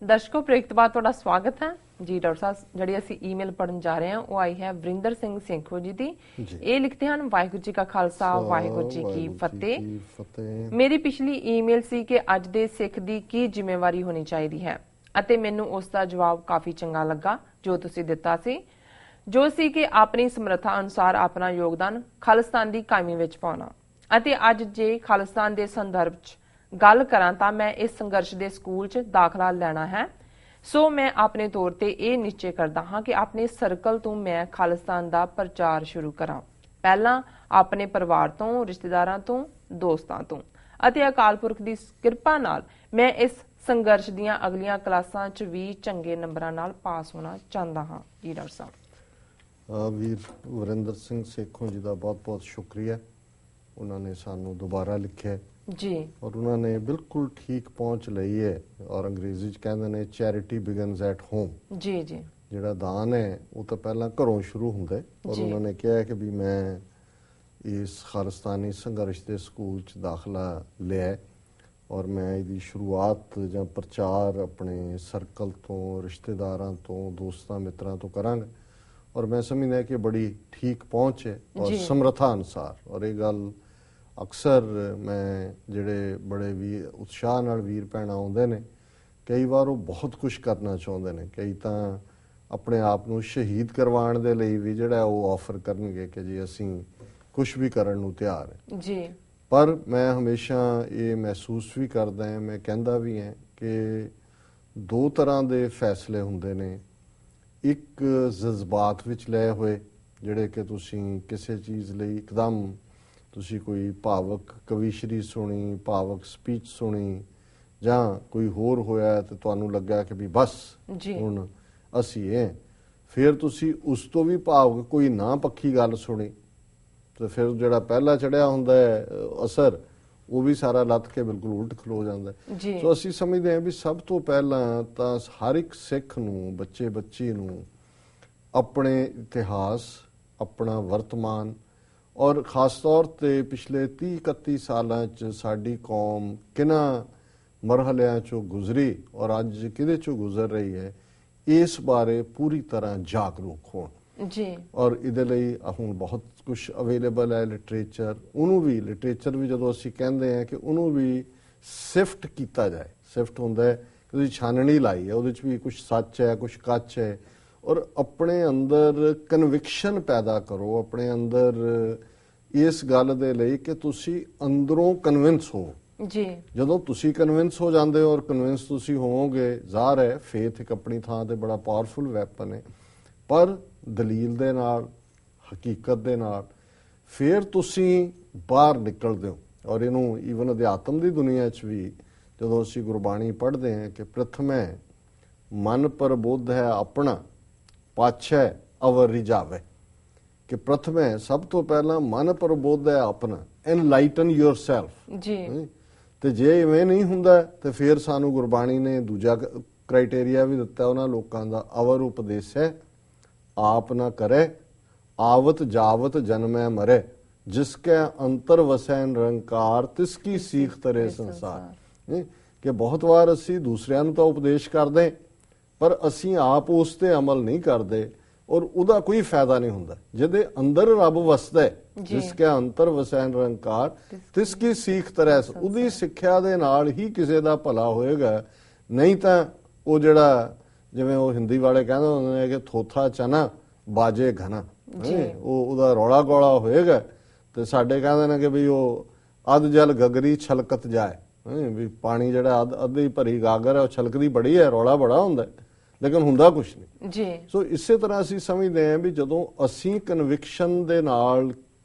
ਦਰਸ਼ਕੋ break ਤੋਂ ਬਾਅਦ ਤੁਹਾਡਾ ਸਵਾਗਤ ਹੈ ਜੀ। ਡਾਕਟਰ ਸਾਹਿਬ ਜਿਹੜੀ ਅਸੀਂ ਈਮੇਲ ਪੜਨ ਜਾ ਰਹੇ ਹਾਂ ਉਹ ਆਈ ਹੈ ਵਰਿੰਦਰ ਸਿੰਘ ਸੇਖੋ ਜੀ ਦੀ। ਇਹ ਲਿਖਦੇ ਹਨ, ਵਾਹਿਗੁਰੂ ਜੀ ਕਾ ਖਾਲਸਾ ਵਾਹਿਗੁਰੂ ਜੀ ਕੀ ਫਤਿਹ। ਮੇਰੀ ਪਿਛਲੀ ਈਮੇਲ ਸੀ ਕਿ ਅੱਜ ਦੇ ਸਿੱਖ ਦੀ ਕੀ ਜ਼ਿੰਮੇਵਾਰੀ ਹੋਣੀ ਚਾਹੀਦੀ ਹੈ ਅਤੇ ਮੈਨੂੰ ਉਸ ਦਾ ਜਵਾਬ ਕਾਫੀ ਚੰਗਾ ਲੱਗਾ ਜੋ ਤੁਸੀਂ ਦਿੱਤਾ ਸੀ, ਜੋ ਸੀ ਕਿ ਆਪਣੀ ਸਮਰੱਥਾ ਅਨੁਸਾਰ ਆਪਣਾ ਯੋਗਦਾਨ ਖਾਲਿਸਤਾਨ ਦੀ ਕਾਇਮੀ ਵਿੱਚ ਪਾਉਣਾ। ਅਤੇ ਅੱਜ ਜੇ ਖਾਲਿਸਤਾਨ ਦੇ ਸੰਦਰਭ 'ਚ ਗੱਲ ਕਰਾਂ ਤਾਂ ਮੈਂ ਇਸ ਸੰਘਰਸ਼ ਦੇ ਸਕੂਲ 'ਚ ਦਾਖਲਾ ਲੈਣਾ ਹੈ। ਸੋ ਮੈਂ ਆਪਣੇ ਤੌਰ ਤੇ ਇਹ ਨਿਸ਼ਚੈ ਕਰਦਾ ਹਾਂ ਕਿ ਆਪਣੇ ਸਰਕਲ ਤੋਂ ਮੈਂ ਖਾਲਿਸਤਾਨ ਦਾ ਪ੍ਰਚਾਰ ਸ਼ੁਰੂ ਕਰਾਂ, ਪਹਿਲਾਂ ਆਪਣੇ ਪਰਿਵਾਰ ਤੋਂ, ਰਿਸ਼ਤੇਦਾਰਾਂ ਤੋਂ, ਦੋਸਤਾਂ ਤੋਂ, ਅਤੇ ਅਕਾਲ ਪੁਰਖ ਦੀ ਕਿਰਪਾ ਨਾਲ ਮੈਂ ਇਸ ਸੰਘਰਸ਼ ਦੀਆਂ ਅਗਲੀਆਂ ਕਲਾਸਾਂ 'ਚ ਵੀ ਚੰਗੇ ਨੰਬਰਾਂ ਨਾਲ ਪਾਸ ਹੋਣਾ ਚਾਹੁੰਦਾ ਹਾਂ ਜੀ। ਡਾਕਟਰ ਸਾਹਿਬ ਵੀਰ ਵਰਿੰਦਰ ਸਿੰਘ ਸੇਖੋਂ ਜੀ ਦਾ ਬਹੁਤ ਬਹੁਤ ਸ਼ੁਕਰੀਆ। ਉਹਨਾਂ ਨੇ ਸਾਨੂੰ ਦੁਬਾਰਾ ਲਿਖਿਆ ਜੀ ਔਰ ਉਹਨਾਂ ਨੇ ਬਿਲਕੁਲ ਠੀਕ ਪਹੁੰਚ ਲਈ ਹੈ ਔਰ ਅੰਗਰੇਜ਼ੀ 'ਚ ਕਹਿੰਦੇ ਨੇ ਚੈਰਿਟੀ ਬਿਗਨਸ ਐਟ ਹੋਮ। ਜੀ ਜੀ ਜਿਹੜਾ ਦਾਨ ਹੈ ਉਹ ਤਾਂ ਪਹਿਲਾਂ ਘਰੋਂ ਸ਼ੁਰੂ ਹੁੰਦਾ ਹੈ ਔਰ ਉਹਨਾਂ ਨੇ ਕਿਹਾ ਕਿ ਵੀ ਮੈਂ ਇਸ ਖਾਲਿਸਤਾਨੀ ਸੰਘਰਸ਼ ਦੇ ਸਕੂਲ 'ਚ ਦਾਖਲਾ ਲਿਆ ਔਰ ਮੈਂ ਇਹਦੀ ਸ਼ੁਰੂਆਤ ਜਾਂ ਪ੍ਰਚਾਰ ਆਪਣੇ ਸਰਕਲ ਤੋਂ, ਰਿਸ਼ਤੇਦਾਰਾਂ ਤੋਂ, ਦੋਸਤਾਂ ਮਿੱਤਰਾਂ ਤੋਂ ਕਰਾਂਗਾ ਔਰ ਮੈਂ ਸਮਝਦਾ ਕਿ ਬੜੀ ਠੀਕ ਪਹੁੰਚ ਹੈ ਔਰ ਸਮਰੱਥਾ ਅਨੁਸਾਰ। ਔਰ ਇਹ ਗੱਲ ਅਕਸਰ ਮੈਂ ਜਿਹੜੇ ਬੜੇ ਵੀ ਉਤਸ਼ਾਹ ਨਾਲ ਵੀਰ ਭੈਣਾਂ ਆਉਂਦੇ ਨੇ, ਕਈ ਵਾਰ ਉਹ ਬਹੁਤ ਕੁਝ ਕਰਨਾ ਚਾਹੁੰਦੇ ਨੇ, ਕਈ ਤਾਂ ਆਪਣੇ ਆਪ ਨੂੰ ਸ਼ਹੀਦ ਕਰਵਾਉਣ ਦੇ ਲਈ ਵੀ ਜਿਹੜਾ ਉਹ ਆਫਰ ਕਰਨਗੇ ਕਿ ਜੀ ਅਸੀਂ ਕੁਝ ਵੀ ਕਰਨ ਨੂੰ ਤਿਆਰ ਹੈ ਜੀ। ਪਰ ਮੈਂ ਹਮੇਸ਼ਾ ਇਹ ਮਹਿਸੂਸ ਵੀ ਕਰਦਾ ਹਾਂ, ਮੈਂ ਕਹਿੰਦਾ ਵੀ ਹਾਂ ਕਿ ਦੋ ਤਰ੍ਹਾਂ ਦੇ ਫੈਸਲੇ ਹੁੰਦੇ ਨੇ। ਇੱਕ ਜਜ਼ਬਾਤ ਵਿੱਚ ਲਏ ਹੋਏ, ਜਿਹੜੇ ਕਿ ਤੁਸੀਂ ਕਿਸੇ ਚੀਜ਼ ਲਈ ਇੱਕਦਮ ਤੁਸੀਂ ਕੋਈ ਭਾਵਕ ਕਵੀਸ਼ਰੀ ਸੁਣੀ, ਭਾਵਕ ਸਪੀਚ ਸੁਣੀ ਜਾਂ ਕੋਈ ਹੋਰ ਹੋਇਆ ਤੇ ਤੁਹਾਨੂੰ ਲੱਗਾ ਕਿ ਵੀ ਬਸ ਹੁਣ ਅਸੀਂ ਇਹ, ਫਿਰ ਤੁਸੀਂ ਉਸ ਤੋਂ ਵੀ ਭਾਵਕ ਕੋਈ ਨਾ ਪੱਖੀ ਗੱਲ ਸੁਣੀ ਤੇ ਫਿਰ ਜਿਹੜਾ ਪਹਿਲਾਂ ਚੜਿਆ ਹੁੰਦਾ ਹੈ ਅਸਰ, ਉਹ ਵੀ ਸਾਰਾ ਲੱਥ ਕੇ ਬਿਲਕੁਲ ਉਲਟ ਖਲੋ ਜਾਂਦਾ। ਸੋ ਅਸੀਂ ਸਮਝਦੇ ਹਾਂ ਵੀ ਸਭ ਤੋਂ ਪਹਿਲਾਂ ਤਾਂ ਹਰ ਇੱਕ ਸਿੱਖ ਨੂੰ, ਬੱਚੇ ਬੱਚੀ ਨੂੰ ਆਪਣੇ ਇਤਿਹਾਸ, ਆਪਣਾ ਵਰਤਮਾਨ ਔਰ ਖਾਸ ਤੌਰ ਤੇ ਪਿਛਲੇ 30-31 ਸਾਲਾਂ 'ਚ ਸਾਡੀ ਕੌਮ ਕਿਹਨਾਂ ਮਰਹਲਿਆਂ 'ਚੋਂ ਗੁਜ਼ਰੀ ਔਰ ਅੱਜ ਕਿਹਦੇ 'ਚੋਂ ਗੁਜ਼ਰ ਰਹੀ ਹੈ, ਇਸ ਬਾਰੇ ਪੂਰੀ ਤਰ੍ਹਾਂ ਜਾਗਰੂਕ ਹੋਣ ਜੀ। ਔਰ ਇਹਦੇ ਲਈ ਹੁਣ ਬਹੁਤ ਕੁਝ ਅਵੇਲੇਬਲ ਹੈ, ਲਿਟਰੇਚਰ, ਉਹਨੂੰ ਵੀ ਲਿਟਰੇਚਰ ਵੀ ਜਦੋਂ ਅਸੀਂ ਕਹਿੰਦੇ ਹਾਂ ਕਿ ਉਹਨੂੰ ਵੀ ਸਿਫਟ ਕੀਤਾ ਜਾਏ। ਸਿਫਟ ਹੁੰਦਾ ਹੈ ਕਿ ਤੁਸੀਂ ਛਾਨਣੀ ਲਾਈ ਹੈ, ਉਹਦੇ 'ਚ ਵੀ ਕੁਝ ਸੱਚ ਹੈ, ਕੁਝ ਕੱਚ ਹੈ ਔਰ ਆਪਣੇ ਅੰਦਰ ਕਨਵਿਕਸ਼ਨ ਪੈਦਾ ਕਰੋ, ਆਪਣੇ ਅੰਦਰ ਇਸ ਗੱਲ ਦੇ ਲਈ ਕਿ ਤੁਸੀਂ ਅੰਦਰੋਂ ਕਨਵਿੰਸ ਹੋ ਜੀ। ਜਦੋਂ ਤੁਸੀਂ ਕਨਵਿੰਸ ਹੋ ਜਾਂਦੇ ਹੋ ਔਰ ਕਨਵਿੰਸ ਤੁਸੀਂ ਹੋਵੋਗੇ, ਜ਼ਾਹਰ ਹੈ ਫੇਥ ਇੱਕ ਆਪਣੀ ਥਾਂ ਤੇ ਬੜਾ ਪਾਵਰਫੁਲ ਵੈਪਨ ਹੈ, ਪਰ ਦਲੀਲ ਦੇ ਨਾਲ, ਹਕੀਕਤ ਦੇ ਨਾਲ ਫਿਰ ਤੁਸੀਂ ਬਾਹਰ ਨਿਕਲਦੇ ਹੋ। ਔਰ ਇਹਨੂੰ ਈਵਨ ਅਧਿਆਤਮ ਦੀ ਦੁਨੀਆ 'ਚ ਵੀ ਜਦੋਂ ਅਸੀਂ ਗੁਰਬਾਣੀ ਪੜ੍ਹਦੇ ਹਾਂ ਕਿ ਪ੍ਰਥਮੇ ਮਨ ਪ੍ਰਬੁੱਧ ਹੈ ਆਪਣਾ, ਪਾਛੈ ਅਵਰ ਰਿਝਾਵੇ, ਕਿ ਪ੍ਰਥਮੇ ਸਭ ਤੋਂ ਪਹਿਲਾਂ ਮਨ ਪ੍ਰਬੁੱਧ ਹੈ ਆਪਣਾ, ਐਨਲਾਈਟਨ ਯੋਰਸੈਲਫ ਜੀ। ਤੇ ਜੇ ਇਵੇਂ ਨਹੀਂ ਹੁੰਦਾ ਤੇ ਫਿਰ ਸਾਨੂੰ ਗੁਰਬਾਣੀ ਨੇ ਦੂਜਾ ਕ੍ਰਾਈਟੇਰੀਆ ਵੀ ਦਿੱਤਾ ਉਹਨਾਂ ਲੋਕਾਂ ਦਾ, ਅਵਰ ਉਪਦੇਸ਼ ਹੈ ਆਪ ਨਾ ਕਰੇ, ਆਵਤ ਜਾਵਤ ਜਨਮੈ ਮਰੇ, ਜਿਸ ਕੇ ਅੰਤਰ ਵਸੈ ਨਿਰੰਕਾਰ, ਤਿਸ ਕੀ ਸੀਖ ਤਰੇ ਸੰਸਾਰ। ਕਿ ਬਹੁਤ ਵਾਰ ਅਸੀਂ ਦੂਸਰਿਆਂ ਨੂੰ ਤਾਂ ਉਪਦੇਸ਼ ਕਰਦੇ ਪਰ ਅਸੀਂ ਆਪ ਉਸ ਤੇ ਅਮਲ ਨਹੀਂ ਕਰਦੇ ਔਰ ਉਹਦਾ ਕੋਈ ਫਾਇਦਾ ਨਹੀਂ ਹੁੰਦਾ। ਜਿਹਦੇ ਅੰਦਰ ਰੱਬ ਵਸਦਾ, ਜਿਸ ਕੇ ਅੰਤਰ ਵਸੈ ਨਿਰੰਕਾਰ, ਤਿਸ ਕੀ ਸੀਖ ਤਰੇ, ਉਹਦੀ ਸਿੱਖਿਆ ਦੇ ਨਾਲ ਹੀ ਕਿਸੇ ਦਾ ਭਲਾ ਹੋਏਗਾ। ਨਹੀਂ ਤਾਂ ਉਹ ਜਿਹੜਾ ਜਿਵੇਂ ਉਹ ਹਿੰਦੀ ਵਾਲੇ ਕਹਿੰਦੇ ਹੁੰਦੇ ਨੇ ਕਿ ਥੋਥਾ ਚਨਾ ਬਾਜੇ ਘਨਾ, ਉਹਦਾ ਰੌਲਾ ਗੋਲਾ ਹੋਏਗਾ। ਤੇ ਸਾਡੇ ਕਹਿੰਦੇ ਨੇ ਕਿ ਵੀ ਉਹ ਅੱਧ ਜਲ ਗਗਰੀ ਛਲਕਤ ਜਾਏ, ਵੀ ਪਾਣੀ ਜਿਹੜਾ ਅੱਧੀ ਭਰੀ ਗਾਗਰ ਹੈ ਉਹ ਛਲਕਦੀ ਬੜੀ ਹੈ, ਰੌਲਾ ਬੜਾ ਹੁੰਦਾ ਲੇਕਿਨ ਹੁੰਦਾ ਕੁਛ ਨਹੀਂ ਜੀ। ਸੋ ਇਸੇ ਤਰ੍ਹਾਂ ਅਸੀਂ ਸਮਝਦੇ ਹਾਂ ਵੀ ਜਦੋਂ ਅਸੀਂ ਕਨਵਿਕਸ਼ਨ ਦੇ ਨਾਲ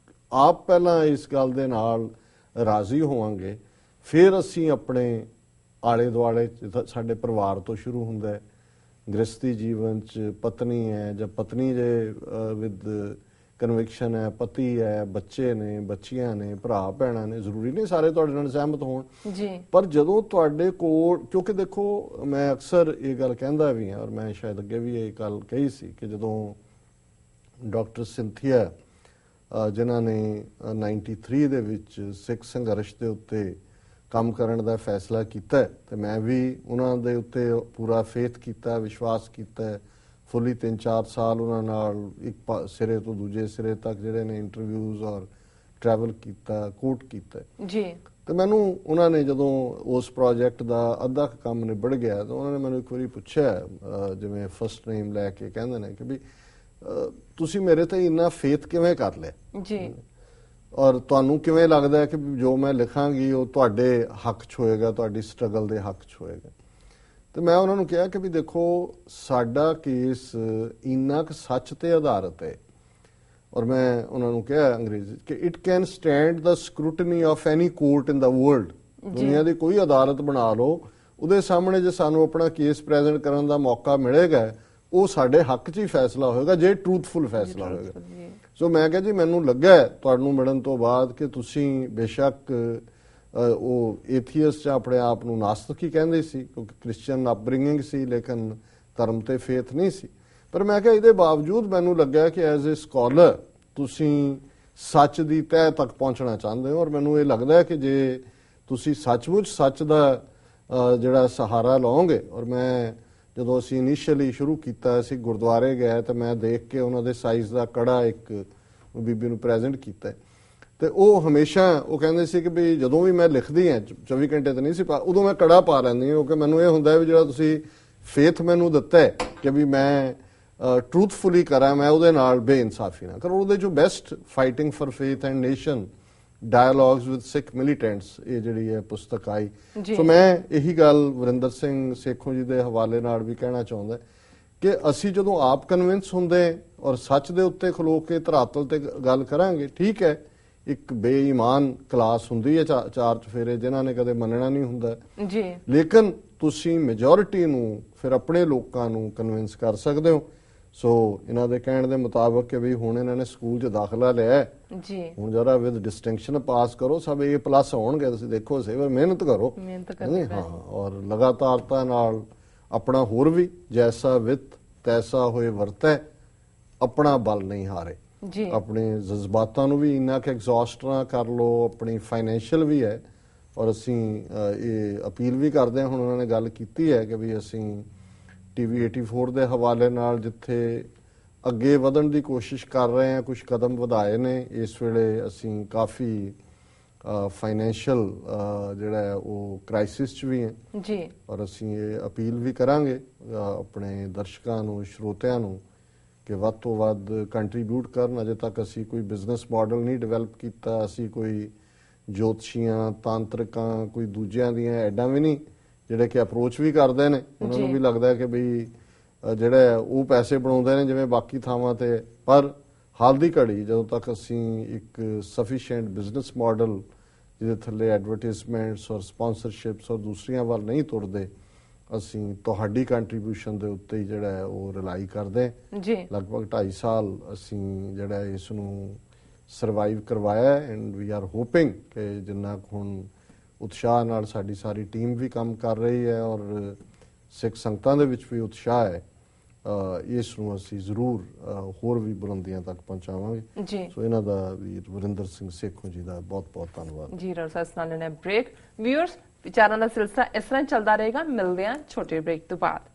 ਆਪ ਪਹਿਲਾਂ ਇਸ ਗੱਲ ਦੇ ਨਾਲ ਰਾਜ਼ੀ ਹੋਵਾਂਗੇ, ਫਿਰ ਅਸੀਂ ਆਪਣੇ ਆਲੇ ਦੁਆਲੇ, ਸਾਡੇ ਪਰਿਵਾਰ ਤੋਂ ਸ਼ੁਰੂ ਹੁੰਦਾ ਹੈ, ਗ੍ਰਸਤੀ ਜੀਵਨ 'ਚ ਪਤਨੀ ਹੈ ਜਾਂ ਪਤਨੀ ਜੇ ਵਿਦ ਕਨਵਿਕਸ਼ਨ ਹੈ, ਪਤੀ ਹੈ, ਬੱਚੇ ਨੇ, ਬੱਚੀਆਂ ਨੇ, ਭਰਾ ਭੈਣਾਂ ਨੇ, ਜ਼ਰੂਰੀ ਨਹੀਂ ਸਾਰੇ ਤੁਹਾਡੇ ਨਾਲ ਸਹਿਮਤ ਹੋਣ ਜੀ, ਪਰ ਜਦੋਂ ਤੁਹਾਡੇ ਕੋਲ, ਕਿਉਂਕਿ ਦੇਖੋ ਮੈਂ ਅਕਸਰ ਇਹ ਗੱਲ ਕਹਿੰਦਾ ਵੀ ਹਾਂ ਔਰ ਮੈਂ ਸ਼ਾਇਦ ਅੱਗੇ ਵੀ ਇਹ ਗੱਲ ਕਹੀ ਸੀ ਕਿ ਜਦੋਂ ਡਾਕਟਰ ਸਿੰਥੀਆ ਜਿਨ੍ਹਾਂ ਨੇ 93 ਦੇ ਵਿੱਚ ਸਿੱਖ ਸੰਘਰਸ਼ ਦੇ ਉੱਤੇ ਕੰਮ ਕਰਨ ਦਾ ਫੈਸਲਾ ਕੀਤਾ ਤੇ ਮੈਂ ਵੀ ਉਹਨਾਂ ਦੇ ਉੱਤੇ ਪੂਰਾ ਫੇਥ ਕੀਤਾ, ਵਿਸ਼ਵਾਸ ਕੀਤਾ। ਫੁੱਲੀ 3-4 ਸਾਲ ਉਹਨਾਂ ਨਾਲ ਇੱਕ ਸਿਰੇ ਤੋਂ ਦੂਜੇ ਸਿਰੇ ਤੱਕ ਜਿਹੜੇ ਨੇ ਇੰਟਰਵਿਊਜ਼ ਔਰ ਟਰੈਵਲ ਕੀਤਾ, ਕੋਟ ਕੀਤਾ ਜੀ। ਤੇ ਮੈਨੂੰ ਉਹਨਾਂ ਨੇ ਜਦੋਂ ਉਸ ਪ੍ਰੋਜੈਕਟ ਦਾ ਅੱਧਾ ਕੰਮ ਨਿਬੜ ਗਿਆ ਤਾਂ ਉਹਨਾਂ ਨੇ ਮੈਨੂੰ ਇੱਕ ਵਾਰੀ ਪੁੱਛਿਆ, ਜਿਵੇਂ ਫਸਟ ਨੇਮ ਲੈ ਕੇ ਕਹਿੰਦੇ ਨੇ ਕਿ ਵੀ ਤੁਸੀਂ ਮੇਰੇ ਤੇ ਇੰਨਾ ਫੇਥ ਕਿਵੇਂ ਕਰ ਲਿਆ ਜੀ, ਔਰ ਤੁਹਾਨੂੰ ਕਿਵੇਂ ਲੱਗਦਾ ਹੈ ਕਿ ਜੋ ਮੈਂ ਲਿਖਾਂਗੀ ਉਹ ਤੁਹਾਡੇ ਹੱਕ 'ਚ ਹੋਏਗਾ, ਤੁਹਾਡੀ ਸਟਰਗਲ ਦੇ ਹੱਕ 'ਚ ਹੋਏਗਾ। ਤੇ ਮੈਂ ਉਹਨਾਂ ਨੂੰ ਕਿਹਾ ਕਿ ਵੀ ਦੇਖੋ, ਸਾਡਾ ਕੇਸ ਇੰਨਾ ਕੁ ਸੱਚ ਤੇ ਆਧਾਰਿਤ ਹੈ ਔਰ ਮੈਂ ਉਹਨਾਂ ਨੂੰ ਕਿਹਾ ਅੰਗਰੇਜ਼ੀ ਕਿ it can stand the scrutiny of any court in the world. ਦੁਨੀਆ ਦੀ ਕੋਈ ਅਦਾਲਤ ਬਣਾ ਲਓ, ਉਹਦੇ ਸਾਹਮਣੇ ਜੇ ਸਾਨੂੰ ਆਪਣਾ ਕੇਸ ਪ੍ਰੈਜ਼ੈਂਟ ਕਰਨ ਦਾ ਮੌਕਾ ਮਿਲੇਗਾ, ਉਹ ਸਾਡੇ ਹੱਕ 'ਚ ਹੀ ਫੈਸਲਾ ਹੋਏਗਾ ਜੇ ਟਰੂਥਫੁਲ ਫੈਸਲਾ ਹੋਏਗਾ। ਸੋ ਮੈਂ ਕਿਹਾ ਜੀ, ਮੈਨੂੰ ਲੱਗਾ ਤੁਹਾਨੂੰ ਮਿਲਣ ਤੋਂ ਬਾਅਦ ਕਿ ਤੁਸੀਂ ਬੇਸ਼ੱਕ ਉਹ ਏਥੀਅਸਟ ਆਪਣੇ ਆਪ ਨੂੰ ਨਾਸਤਕ ਹੀ ਕਹਿੰਦੇ ਸੀ ਕਿਉਂਕਿ ਕ੍ਰਿਸਚੀਅਨ ਅਪਬ੍ਰਿੰਗਿੰਗ ਸੀ, ਲੇਕਿਨ ਧਰਮ ਤੇ ਫੇਥ ਨਹੀਂ ਸੀ। ਪਰ ਮੈਂ ਕਿਹਾ ਇਹਦੇ ਬਾਵਜੂਦ ਮੈਨੂੰ ਲੱਗਾ ਕਿ ਐਜ਼ ਅ ਸਕਾਲਰ ਤੁਸੀਂ ਸੱਚ ਦੀ ਤਹਿ ਤੱਕ ਪਹੁੰਚਣਾ ਚਾਹੁੰਦੇ ਹੋ ਔਰ ਮੈਨੂੰ ਇਹ ਲੱਗਦਾ ਕਿ ਜੇ ਤੁਸੀਂ ਸੱਚਮੁੱਚ ਸੱਚ ਦਾ ਜਿਹੜਾ ਸਹਾਰਾ ਲਓਗੇ। ਔਰ ਮੈਂ ਜਦੋਂ ਅਸੀਂ ਇਨੀਸ਼ੀਅਲੀ ਸ਼ੁਰੂ ਕੀਤਾ, ਅਸੀਂ ਗੁਰਦੁਆਰੇ ਗਏ ਤਾਂ ਮੈਂ ਦੇਖ ਕੇ ਉਹਨਾਂ ਦੇ ਸਾਈਜ਼ ਦਾ ਕੜਾ ਇੱਕ ਬੀਬੀ ਨੂੰ ਪ੍ਰੈਜ਼ੈਂਟ ਕੀਤਾ ਤੇ ਉਹ ਹਮੇਸ਼ਾ ਉਹ ਕਹਿੰਦੇ ਸੀ ਕਿ ਵੀ ਜਦੋਂ ਵੀ ਮੈਂ ਲਿਖਦੀ ਹਾਂ 24 ਘੰਟੇ ਤਾਂ ਨਹੀਂ ਸੀ ਉਦੋਂ ਮੈਂ ਕੜਾ ਪਾ ਲੈਂਦੀ ਹਾਂ ਕਿਉਂਕਿ ਮੈਨੂੰ ਇਹ ਹੁੰਦਾ ਵੀ ਜਿਹੜਾ ਤੁਸੀਂ ਫੇਥ ਮੈਨੂੰ ਦਿੱਤਾ ਹੈ ਕਿ ਵੀ ਮੈਂ ਟਰੂਥਫੁਲੀ ਕਰਾਂ, ਮੈਂ ਉਹਦੇ ਨਾਲ ਬੇਇਨਸਾਫੀ ਨਾ ਕਰਾਂ। ਉਹਦੇ ਚੋਂ best fighting for faith and nation dialogues with Sikh militants ਇਹ ਜਿਹੜੀ ਹੈ ਪੁਸਤਕ ਆਈ। ਸੋ ਮੈਂ ਇਹੀ ਗੱਲ ਵਰਿੰਦਰ ਸਿੰਘ ਸੇਖੋਂ ਜੀ ਦੇ ਹਵਾਲੇ ਨਾਲ ਵੀ ਕਹਿਣਾ ਚਾਹੁੰਦਾ ਕਿ ਅਸੀਂ ਜਦੋਂ ਆਪ ਕਨਵਿੰਸ ਹੁੰਦੇ ਔਰ ਸੱਚ ਦੇ ਉੱਤੇ ਖਲੋ ਕੇ ਧਰਾਤਲ ਤੇ ਗੱਲ ਕਰਾਂਗੇ, ਠੀਕ ਹੈ ਇੱਕ ਬੇਈਮਾਨ ਕਲਾਸ ਹੁੰਦੀ ਹੈ ਚਾਰ ਚਫੇਰੇ ਜਿਨ੍ਹਾਂ ਨੇ ਕਦੇ ਮੰਨਣਾ ਨਹੀਂ ਹੁੰਦਾ ਜੀ, ਲੇਕਿਨ ਤੁਸੀਂ ਮੈਜੋਰਿਟੀ ਨੂੰ ਫਿਰ ਆਪਣੇ ਲੋਕਾਂ ਨੂੰ ਕਨਵਿੰਸ ਕਰ ਸਕਦੇ ਹੋ। ਸੋ ਇਹਨਾਂ ਦੇ ਕਹਿਣ ਦੇ ਮੁਤਾਬਕ ਕਿ ਵੀ ਹੁਣ ਇਹਨਾਂ ਨੇ ਸਕੂਲ 'ਚ ਦਾਖਲਾ ਲਿਆ ਜੀ, ਹੁਣ ਜਰਾ ਵਿਦ ਡਿਸਟਿੰਕਸ਼ਨ ਪਾਸ ਕਰੋ, ਸਭ A+ ਹੋਣਗੇ, ਤੁਸੀਂ ਦੇਖੋ ਸੇਵਰ ਮਿਹਨਤ ਕਰੋ। ਹਾਂ, ਔਰ ਲਗਾਤਾਰਤਾ ਨਾਲ ਆਪਣਾ ਹੋਰ ਵੀ ਜੈਸਾ ਵਿੱਤ ਤੈਸਾ ਹੋਏ ਵਰਤੈ, ਆਪਣਾ ਬਲ ਨਹੀਂ ਹਾਰੇ। ਆਪਣੇ ਜਜ਼ਬਾਤਾਂ ਨੂੰ ਵੀ ਇੰਨਾ ਕਿ ਐਗਜ਼ੌਸਟ ਨਾ ਕਰ ਲਓ, ਆਪਣੀ ਫਾਈਨੈਂਸ਼ੀਅਲ ਵੀ ਹੈ। ਔਰ ਅਸੀਂ ਇਹ ਅਪੀਲ ਵੀ ਕਰਦੇ ਹਾਂ, ਹੁਣ ਉਹਨਾਂ ਨੇ ਗੱਲ ਕੀਤੀ ਹੈ ਕਿ ਵੀ ਅਸੀਂ TV 84 ਦੇ ਹਵਾਲੇ ਨਾਲ ਜਿੱਥੇ ਅੱਗੇ ਵਧਣ ਦੀ ਕੋਸ਼ਿਸ਼ ਕਰ ਰਹੇ ਹਾਂ, ਕੁਝ ਕਦਮ ਵਧਾਏ ਨੇ। ਇਸ ਵੇਲੇ ਅਸੀਂ ਕਾਫੀ ਫਾਈਨੈਂਸ਼ੀਅਲ ਜਿਹੜਾ ਹੈ ਉਹ ਕ੍ਰਾਈਸਿਸ 'ਚ ਵੀ ਹੈ ਜੀ ਔਰ ਅਸੀਂ ਇਹ ਅਪੀਲ ਵੀ ਕਰਾਂਗੇ ਆਪਣੇ ਦਰਸ਼ਕਾਂ ਨੂੰ, ਸਰੋਤਿਆਂ ਨੂੰ ਕਿ ਵੱਧ ਤੋਂ ਵੱਧ ਕੰਟਰੀਬਿਊਟ ਕਰਨ। ਅਜੇ ਤੱਕ ਅਸੀਂ ਕੋਈ ਬਿਜ਼ਨਸ ਮਾਡਲ ਨਹੀਂ ਡਿਵੈਲਪ ਕੀਤਾ, ਅਸੀਂ ਕੋਈ ਜੋਤਸ਼ੀਆਂ, ਤਾਂਤਰਿਕਾਂ, ਕੋਈ ਦੂਜਿਆਂ ਦੀਆਂ ਐਡਾਂ ਵੀ ਨਹੀਂ ਜਿਹੜੇ ਕਿ ਅਪਰੋਚ ਵੀ ਕਰਦੇ ਨੇ। ਉਹਨਾਂ ਨੂੰ ਵੀ ਲੱਗਦਾ ਕਿ ਬਈ ਜਿਹੜਾ ਉਹ ਪੈਸੇ ਬਣਾਉਂਦੇ ਨੇ ਜਿਵੇਂ ਬਾਕੀ ਥਾਵਾਂ ਤੇ, ਪਰ ਹਾਲ ਦੀ ਘੜੀ ਜਦੋਂ ਤੱਕ ਅਸੀਂ ਇੱਕ ਸਫੀਸ਼ੀਐਂਟ ਬਿਜ਼ਨਸ ਮਾਡਲ ਜਿਹਦੇ ਥੱਲੇ ਐਡਵਰਟਾਈਜ਼ਮੈਂਟਸ ਔਰ ਸਪਾਂਸਰਸ਼ਿਪਸ ਔਰ ਦੂਸਰੀਆਂ ਵੱਲ ਨਹੀਂ ਤੁਰਦੇ, ਅਸੀਂ ਤੁਹਾਡੀ ਕੰਟਰੀਬਿਊਸ਼ਨ ਦੇ ਉੱਤੇ ਹੀ ਜਿਹੜਾ ਹੈ ਉਹ ਰਿਲਾਈ ਕਰਦੇ ਜੀ। ਲਗਭਗ 2.5 ਸਾਲ ਅਸੀਂ ਜਿਹੜਾ ਇਸ ਨੂੰ ਸਰਵਾਈਵ ਕਰਵਾਇਆ ਐਂਡ ਵੀ ਆਰ ਹੋਪਿੰਗ ਕਿ ਜਿੰਨਾ ਹੁਣ ਉਤਸ਼ਾਹ ਨਾਲ ਸਾਡੀ ਸਾਰੀ ਟੀਮ ਵੀ ਕੰਮ ਕਰ ਰਹੀ ਹੈ ਔਰ ਸਿੱਖ ਸੰਗਤਾਂ ਦੇ ਵਿੱਚ ਵੀ ਉਤਸ਼ਾਹ ਹੈ, ਇਸ ਨੂੰ ਅਸੀਂ ਜ਼ਰੂਰ ਹੋਰ ਵੀ ਬੁਲੰਦੀਆਂ ਤੱਕ ਪਹੁੰਚਾਵਾਂਗੇ ਜੀ। ਸੋ ਇਹਨਾਂ ਦਾ ਵੀਰ ਵਰਿੰਦਰ ਸਿੰਘ ਸੇਖੋਂ ਜੀ ਦਾ ਬਹੁਤ ਬਹੁਤ ਧੰਨਵਾਦ ਜੀ। ਰੋਸਸ ਨਾਲ ਨੇ ਬ੍ਰੇਕ। ਵਿਊਅਰਸ, ਵਿਚਾਰਾਂ ਦਾ ਸਿਲਸਿਲਾ ਇਸ ਤਰ੍ਹਾਂ ਚੱਲਦਾ ਰਹੇਗਾ। ਮਿਲਦੇ ਹਾਂ ਛੋਟੇ ਬ੍ਰੇਕ ਤੋਂ ਬਾਅਦ।